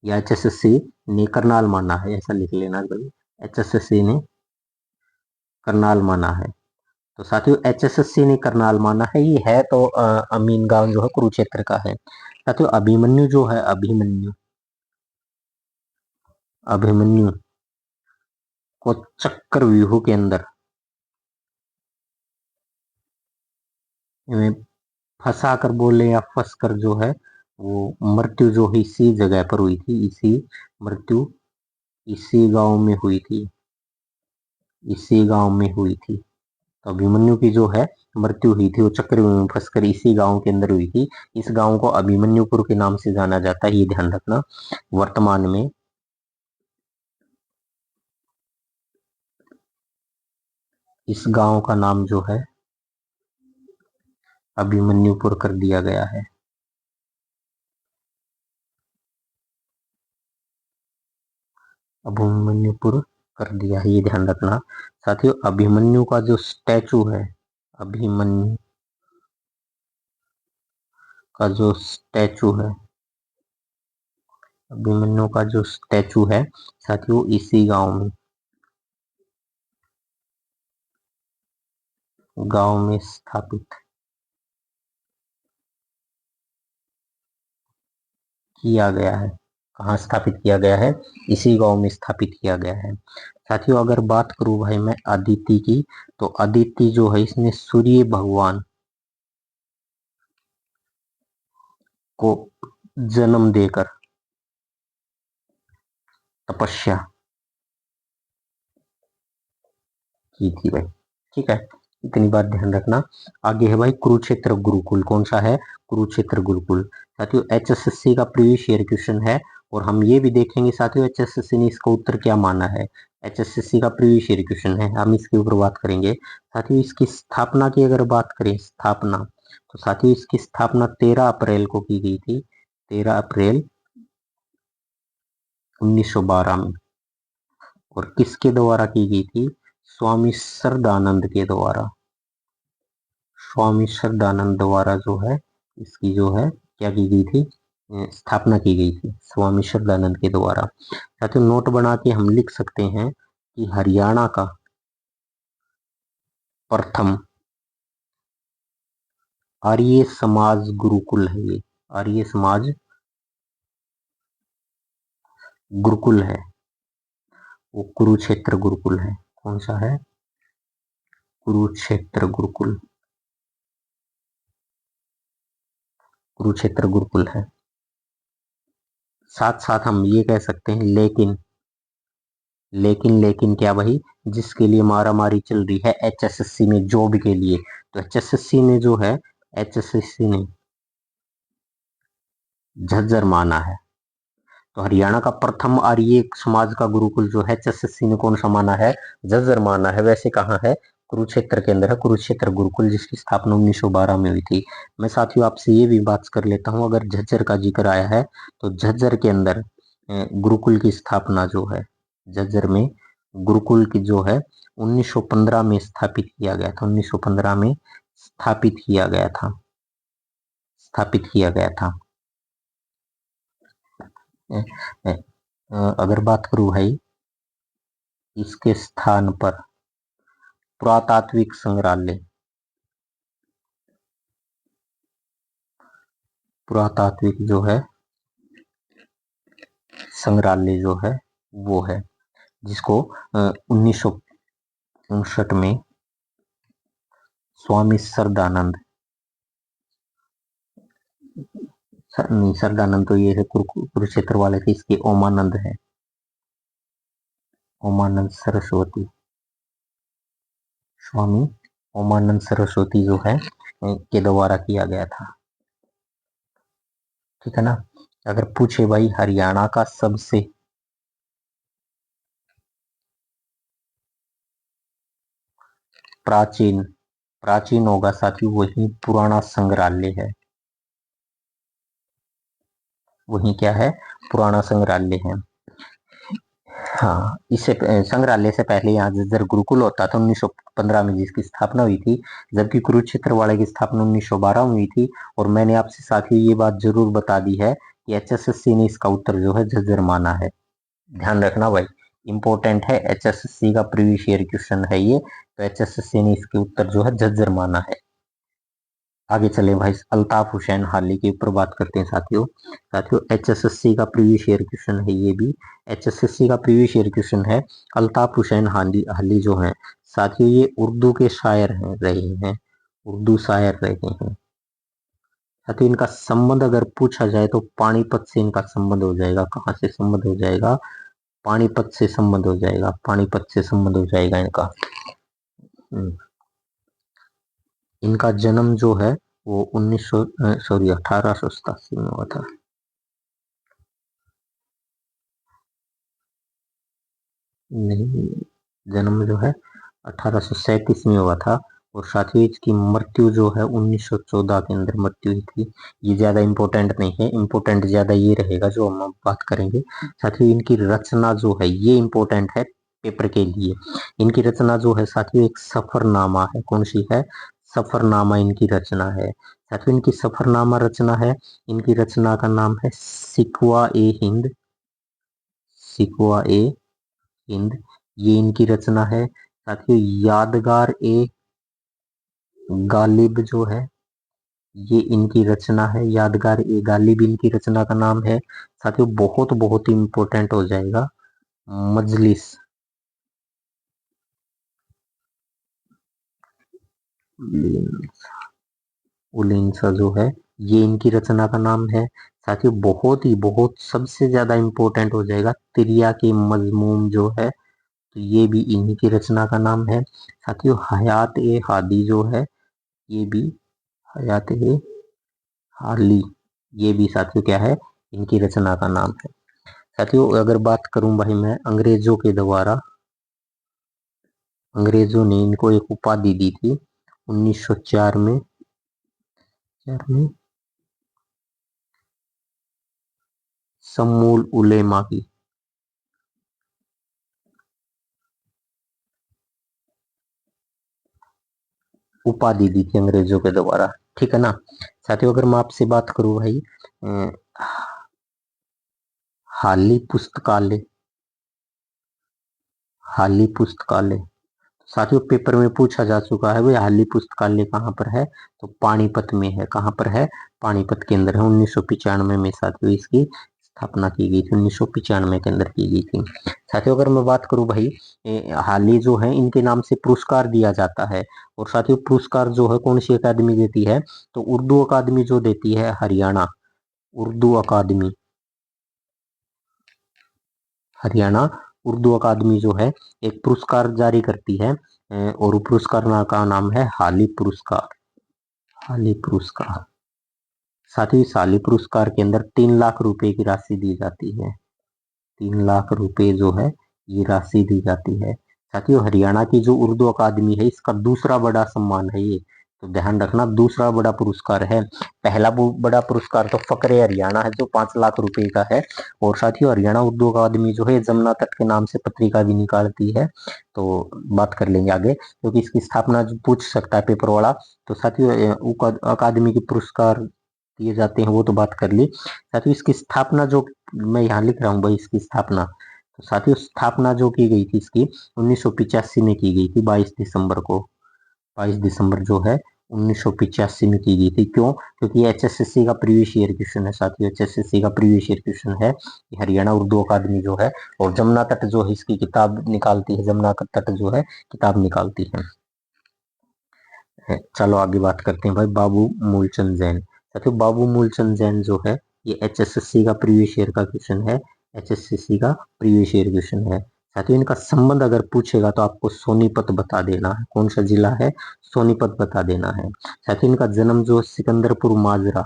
या एचएसएससी ने करनाल माना है, ऐसा लिख लेना भाई, एचएसएससी ने करनाल माना है। तो साथियों एचएसएससी ने करनाल माना है, ये है तो अमीन गांव जो है कुरुक्षेत्र का है। साथियों अभिमन्यु जो है अभिमन्यु, अभिमन्यु को चक्रव्यूह के अंदर फंसा कर बोले या फंस कर जो है वो मृत्यु जो है इसी जगह पर हुई थी, इसी मृत्यु इसी गांव में हुई थी, इसी गांव में हुई थी। तो अभिमन्यु की जो है मृत्यु हुई थी वो चक्रव्यूह में फंसकर इसी गांव के अंदर हुई थी। इस गांव को अभिमन्युपुर के नाम से जाना जाता है, ये ध्यान रखना। वर्तमान में इस गांव का नाम जो है अभिमन्युपुर कर दिया गया है। अभिमन्युपुर कर दिया है, ये ध्यान रखना। साथियों अभिमन्यु का जो स्टैचू है, अभिमन्यु का जो स्टैचू है, अभिमन्यु का जो स्टैचू है साथियों इसी गांव में स्थापित किया गया है। कहाँ स्थापित किया गया है, इसी गांव में स्थापित किया गया है। साथियों अगर बात करूं भाई मैं अदिति की, तो अदिति जो है इसने सूर्य भगवान को जन्म देकर तपस्या की थी भाई। ठीक है, इतनी बात ध्यान रखना। आगे है भाई कुरुक्षेत्र गुरुकुल। कौन सा है, कुरुक्षेत्र गुरुकुल। साथियों एचएसएससी का प्रीवियस ईयर क्वेश्चन है और हम ये भी देखेंगे साथियों एचएसएससी ने इसका उत्तर क्या माना है। एचएसएससी का प्रीवियस ईयर क्वेश्चन है, हम इसके ऊपर बात करेंगे। साथियों इसकी स्थापना की अगर बात करें, स्थापना, तो साथियों इसकी स्थापना 13 अप्रैल को की गई थी, 13 अप्रैल 1912 में। और किसके द्वारा की गई थी, स्वामी श्रद्धानंद के द्वारा, स्वामी श्रद्धानंद द्वारा जो है इसकी जो है क्या की गई थी, स्थापना की गई थी स्वामी श्रद्धानंद के द्वारा। साथियों नोट बना के हम लिख सकते हैं कि हरियाणा का प्रथम आर्य समाज गुरुकुल है, ये आर्य समाज गुरुकुल है, वो कुरुक्षेत्र गुरुकुल है। कौन सा है, कुरुक्षेत्र गुरुकुल। कुरुक्षेत्र गुरुकुल है। साथ साथ हम ये कह सकते हैं लेकिन लेकिन क्या भाई, जिसके लिए मारा मारी चल रही है एचएसएससी में जॉब के लिए, तो एचएसएससी ने जो है, एचएसएससी ने झज्जर माना है। तो हरियाणा का प्रथम आर्य समाज का गुरुकुल जो है एचएसएससी ने कौन सा माना है, झज्जर माना है। वैसे कहाँ है, कुरुक्षेत्र के अंदर है, कुरुक्षेत्र गुरुकुल, जिसकी स्थापना 1912 में हुई थी। मैं साथियों आपसे ये भी बात कर लेता हूँ, अगर झज्जर का जिक्र आया है तो झज्जर के अंदर गुरुकुल की स्थापना जो है, झज्जर में गुरुकुल की जो है 1915 में स्थापित किया गया था। 1915 में स्थापित किया गया था, स्थापित किया गया था। अगर बात करूं भाई इसके स्थान पर, पुरातात्विक संग्रहालय, पुरातात्विक जो है संग्रहालय जो है वो है, जिसको 1959 में स्वामी श्रद्धानंद, नहीं श्रद्धानंद तो ये है कुरुक्षेत्र वाले थे, इसके ओमानंद है, ओमानंद सरस्वती, स्वामी ओमानंद सरस्वती जो है के द्वारा किया गया था। ठीक है ना। अगर पूछे भाई हरियाणा का सबसे प्राचीन, प्राचीन होगा साथियों वही पुराना संग्रहालय है, वही क्या है, पुराना संग्रहालय है। हाँ, इससे संग्रहालय से पहले यहाँ झज्जर गुरुकुल होता था 1915 में, जिसकी स्थापना हुई थी, जबकि कुरुक्षेत्र वाले की स्थापना 1912 में हुई थी। और मैंने आपसे साथियों ये बात जरूर बता दी है कि एचएसएससी ने इसका उत्तर जो है झज्जर माना है। ध्यान रखना भाई, इंपॉर्टेंट है, एचएसएससी का प्रीवियस ईयर क्वेश्चन है ये, तो एचएसएससी ने इसके उत्तर जो है झज्जर माना है। आगे चले भाई, अल्ताफ हुसैन हाली के ऊपर बात करते हैं साथियों। साथियों एचएसएससी का प्रीवियस ईयर क्वेश्चन है ये भी, एचएसएससी का प्रीवियस ईयर क्वेश्चन है। अल्ताफ हुसैन हाली जो है साथियों, ये उर्दू के शायर हैं, रहे हैं, उर्दू शायर रहे हैं साथियों। इनका संबंध अगर पूछा जाए तो पानीपत से इनका संबंध हो जाएगा। कहाँ से संबंध हो जाएगा, पानीपत से संबंध हो जाएगा, पानीपत से संबंध हो जाएगा इनका। इनका जन्म जो है वो 1887 में हुआ था। नहीं, जन्म जो है 1837 में हुआ था। और साथियों इसकी मृत्यु जो है 1914 के अंदर मृत्यु हुई थी। ये ज्यादा इंपॉर्टेंट नहीं है, इंपॉर्टेंट ज्यादा ये रहेगा जो हम बात करेंगे। साथियों इनकी रचना जो है ये इंपॉर्टेंट है पेपर के लिए। इनकी रचना जो है साथियों एक सफरनामा है। कौन सी है, सफरनामा इनकी रचना है। साथियों इनकी सफरनामा रचना है, इनकी रचना का नाम है सिकवा ए हिंद, सिकवा ए हिंद, ये इनकी रचना है। साथियों यादगार ए गालिब जो है ये इनकी रचना है, यादगार ए गालिब इनकी रचना का नाम है। साथियों बहुत बहुत इंपॉर्टेंट हो जाएगा मजलिस, उलिंसा जो है ये इनकी रचना का नाम है। साथियों बहुत ही बहुत सबसे ज्यादा इंपॉर्टेंट हो जाएगा तिरिया के मजमूम जो है, तो ये भी इन्हीं की रचना का नाम है। साथियों हयात ए हादी जो है ये भी, हयात ए हाली ये भी साथियों क्या है, इनकी रचना का नाम है। साथियों अगर बात करूं भाई मैं अंग्रेजों के द्वारा, अंग्रेजों ने इनको एक उपाधि दी थी 1904 में, सम्मुल उलेमा की, उपाधि दी थी अंग्रेजों के द्वारा। ठीक है ना। साथियों अगर मैं आपसे बात करूं भाई हाली पुस्तकालय, हाली पुस्तकालय साथियों पेपर में पूछा जा चुका है भाई हाली पुस्तकालय कहाँ पर है, तो पानीपत में है। कहाँ पर है, पानीपत के अंदर है। 1995 में साथियों इसकी स्थापना की गई थी? 1995 के अंदर की गई थी। साथियों अगर मैं बात करूं भाई, हाल ही जो है इनके नाम से पुरस्कार दिया जाता है। और साथियों पुरस्कार जो है कौन सी अकादमी देती है? तो उर्दू अकादमी जो देती है, हरियाणा उर्दू अकादमी, हरियाणा उर्दू अकादमी जो है एक पुरस्कार जारी करती है, और पुरस्कार का नाम है हाली पुरस्कार। हाली पुरस्कार। साथ ही साली पुरस्कार के अंदर 3 लाख रुपए की राशि दी जाती है। 3 लाख रुपए जो है ये राशि दी जाती है। साथियों हरियाणा की जो उर्दू अकादमी है इसका दूसरा बड़ा सम्मान है ये, तो ध्यान रखना दूसरा बड़ा पुरस्कार है। पहला बड़ा पुरस्कार तो फकरे हरियाणा है जो 5 लाख रुपए का है। और साथियों हरियाणा उर्दू अकादमी जो है जमुना तट के नाम से पत्रिका भी निकालती है, तो बात कर लेंगे आगे क्योंकि इसकी स्थापना जो पूछ सकता है पेपर वाला। तो साथियों अकादमी के पुरस्कार दिए जाते हैं वो तो बात कर ली। साथियों इसकी स्थापना जो मैं यहाँ लिख रहा हूँ भाई, इसकी स्थापना, तो साथियों स्थापना जो की गई थी इसकी 1985 में की गई थी, 22 दिसंबर को। 22 दिसंबर जो है 1985 में की गई थी। क्यों? क्योंकि एचएसएससी का प्रीवियस ईयर क्वेश्चन है साथियों, एचएसएससी का प्रीवियस ईयर क्वेश्चन है। हरियाणा उर्दू अकादमी जो है और जमुना तट जो है इसकी किताब निकालती है, जमुना तट जो है किताब निकालती है। चलो आगे बात करते हैं भाई बाबू मूलचंद जैन। साथियों बाबू मूलचंद जैन जो है ये एचएसएससी का प्रीवियस ईयर का क्वेश्चन है, एचएसएससी का प्रीवियस ईयर क्वेश्चन है। साथियों इनका संबंध अगर पूछेगा तो आपको सोनीपत बता देना है, कौन सा जिला है? सोनीपत बता देना है। साथियों इनका जन्म जो सिकंदरपुर माजरा,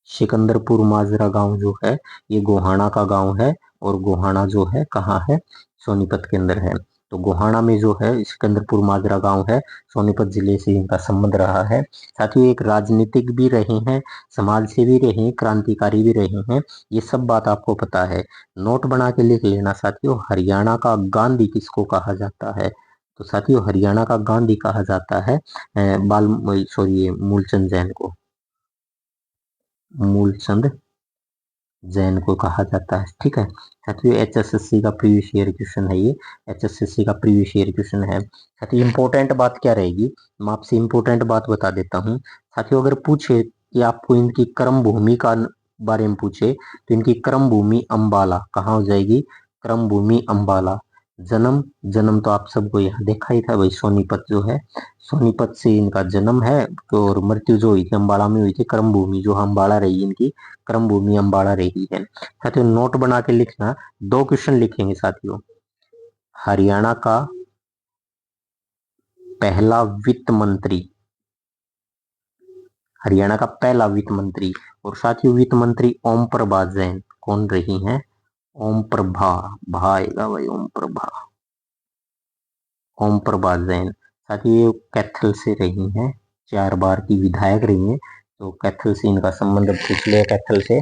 सिकंदरपुर माजरा गांव जो है ये गोहाना का गांव है, और गोहाना जो है कहाँ है? सोनीपत के अंदर है। तो गोहाना में जो है सिकंदरपुर माजरा गांव है, सोनीपत जिले से इनका संबंध रहा है। साथियों एक राजनीतिक भी रहे हैं, समाज सेवी रहे हैं, क्रांतिकारी भी रहे हैं, ये सब बात आपको पता है। नोट बना के लिख लेना साथियों, हरियाणा का गांधी किसको कहा जाता है? तो साथियों हरियाणा का गांधी कहा जाता है मूलचंद जैन को, मूलचंद जैन को कहा जाता है। ठीक है साथियों एचएसएससी का प्रीवियस ईयर क्वेश्चन है ये, एचएसएससी का प्रीवियस ईयर क्वेश्चन है। साथियों इंपॉर्टेंट बात क्या रहेगी, मैं आपसे इंपॉर्टेंट बात बता देता हूँ। साथियों अगर पूछे कि आपको इनकी कर्म भूमि का बारे में पूछे तो इनकी कर्म भूमि अंबाला कहाँ हो जाएगी? कर्म भूमि अंबाला। जन्म, जन्म तो आप सबको यहाँ देखा ही था भाई, सोनीपत जो है, सोनीपत से इनका जन्म है। और मृत्यु जो हुई थी अंबाला में हुई थी, कर्म भूमि जो अंबाला रही इनकी, कर्म भूमि अंबाला रही है। साथियों नोट बना के लिखना, 2 क्वेश्चन लिखेंगे साथियों। हरियाणा का पहला वित्त मंत्री, हरियाणा का पहला वित्त मंत्री, और साथियों वित्त मंत्री ओम प्रभा जैन कौन रही हैं? ओम प्रभा, भाएगा भाई ओम प्रभा, ओम प्रभा जैन। साथियों ये कैथल से रही हैं, 4 बार की विधायक रही हैं, तो कैथल से इनका संबंध पूछ लिया, कैथल से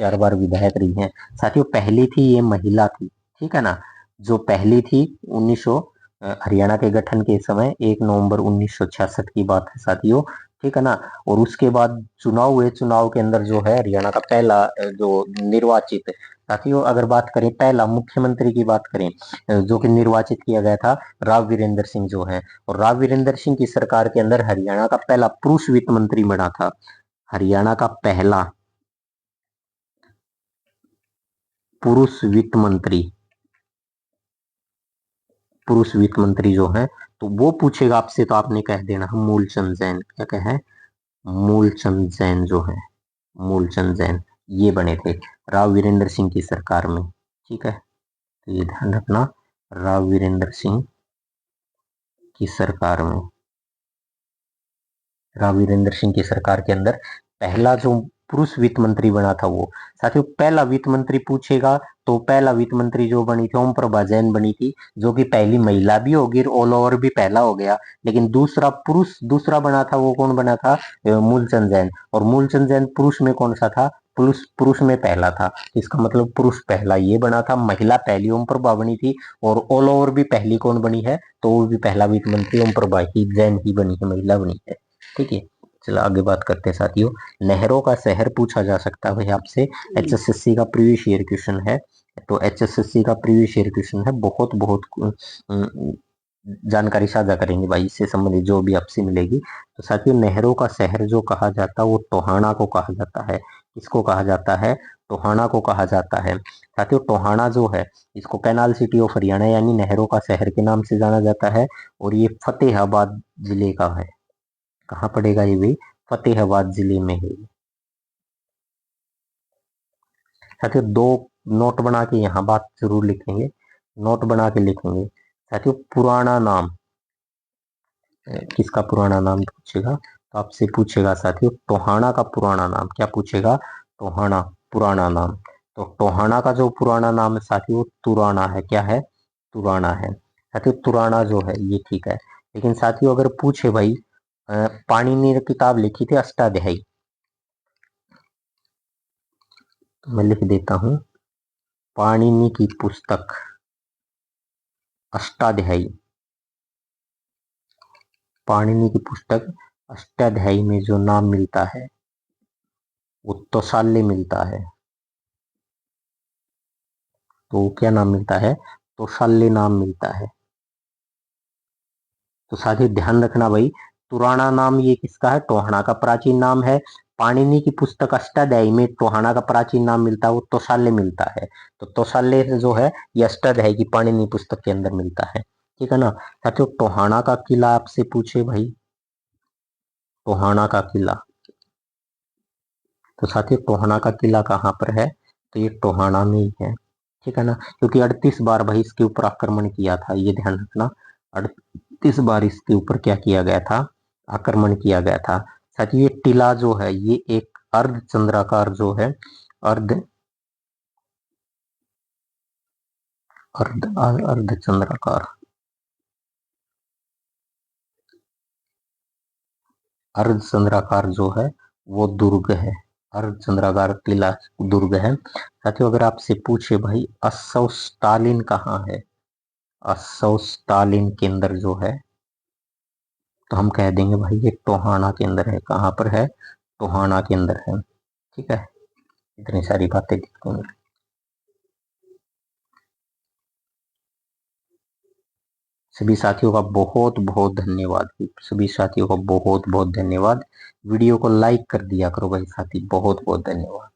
4 बार विधायक रही हैं। साथियों पहली थी ये महिला थी, ठीक है ना, जो पहली थी 1900 हरियाणा के गठन के समय 1 नवंबर 1966 की बात है साथियों, ठीक है ना। और उसके बाद चुनाव हुए, चुनाव के अंदर जो है हरियाणा का पहला जो निर्वाचित, साथियों अगर बात करें पहला मुख्यमंत्री की बात करें जो कि निर्वाचित किया गया था, राव वीरेंद्र सिंह जो है, और राव वीरेंद्र सिंह की सरकार के अंदर हरियाणा का पहला पुरुष वित्त मंत्री बना था। हरियाणा का पहला पुरुष वित्त मंत्री, पुरुष वित्त मंत्री जो है, तो वो पूछेगा आपसे तो आपने कह देना मूलचंद जैन। क्या कहे? मूलचंद जैन जो है, मूलचंद जैन ये बने थे राव वीरेंद्र सिंह की सरकार में। ठीक है तो ये ध्यान रखना, राव वीरेंद्र सिंह की सरकार में, राव वीरेंद्र सिंह की सरकार के अंदर पहला जो पुरुष वित्त मंत्री बना था वो। साथियों पहला वित्त मंत्री पूछेगा तो पहला वित्त मंत्री जो बनी थी ओम प्रभा जैन बनी थी, जो कि पहली महिला भी होगी, ऑल ओवर भी पहला हो गया। लेकिन दूसरा पुरुष दूसरा बना था वो कौन बना था? मूलचंद जैन। और मूलचंद जैन पुरुष में कौन सा था? पुरुष, पुरुष में पहला था। इसका मतलब पुरुष पहला ये बना था, महिला पहली ओम प्रभा बनी थी, और ऑल ओवर भी पहली कौन बनी है? तो वो भी पहला वित्त मंत्री ओम प्रभा ही जैन ही बनी है, महिला बनी है। ठीक है चलो आगे बात करते हैं साथियों। नहरों का शहर पूछा जा सकता है भाई आपसे, एचएसएससी का प्रीवियस ईयर क्वेश्चन है। तो एचएसएससी का प्रीवियस ईयर क्वेश्चन है, बहुत बहुत जानकारी साझा करेंगे भाई, इससे संबंधित जो भी आपसे मिलेगी। तो साथियों, नहरों का शहर जो कहा जाता है वो टोहाना को कहा जाता है। किसको कहा जाता है? टोहाना को कहा जाता है। साथियों, टोहाना जो है इसको कैनाल सिटी ऑफ हरियाणा यानी नहरों का शहर के नाम से जाना जाता है, और ये फतेहाबाद जिले का है। कहाँ पड़ेगा ये भी? फतेहाबाद जिले में है। साथियों, दो नोट बना के यहाँ बात जरूर लिखेंगे, नोट बना के लिखेंगे। साथियों, पुराना नाम, किसका पुराना नाम पूछेगा तो आपसे पूछेगा साथियों टोहाना का पुराना नाम। क्या पूछेगा? टोहाना पुराना नाम। तो टोहाना का जो पुराना नाम है साथियों तुराना है। क्या है? तुराना है। साथियों, तुराना जो है ये ठीक है, लेकिन साथियों अगर पूछे भाई पाणिनि ने किताब लिखी थी अष्टाध्यायी, तो मैं लिख देता हूं पाणिनि की पुस्तक अष्टाध्यायी। पाणिनि की पुस्तक अष्टाध्यायी में जो नाम मिलता है वो तोसाले मिलता है। तो क्या नाम मिलता है? तोसाले नाम मिलता है। तो साथियों ध्यान रखना भाई, तुराना नाम ये किसका है? टोहाना का प्राचीन नाम है। पाणिनि की पुस्तक अष्टाध्यायी में टोहाना का प्राचीन नाम मिलता है, वो तोसाले मिलता है। तो तोसाले जो है ये अष्टाध्यायी की पाणिनि पुस्तक के अंदर मिलता है। ठीक है ना? साथियों, टोहाना का किला आपसे पूछे भाई, टोहाना का किला, तो साथियों टोहाना का किला कहाँ पर है? तो ये टोहाना में ही है। ठीक है ना? क्योंकि 38 बार भाई इसके ऊपर आक्रमण किया था, ये ध्यान रखना। 38 बार इसके ऊपर क्या किया गया था? आक्रमण किया गया था। साथियों, ये टीला जो है ये एक अर्ध चंद्राकार जो है, अर्ध अर्ध अर्ध चंद्राकार, अर्ध चंद्राकार जो है वो दुर्ग है। अर्ध चंद्राकार किला दुर्ग है। साथियों, अगर आपसे पूछे भाई असौ स्टालिन कहाँ है? असौ स्टालिन केंद्र जो है, तो हम कह देंगे भाई ये टोहाना के अंदर है। कहाँ पर है? टोहाना के अंदर है। ठीक है, इतनी सारी बातें लिख देंगे। सभी साथियों का बहुत बहुत धन्यवाद। सभी साथियों का बहुत बहुत धन्यवाद। वीडियो को लाइक कर दिया करो भाई साथी, बहुत बहुत धन्यवाद।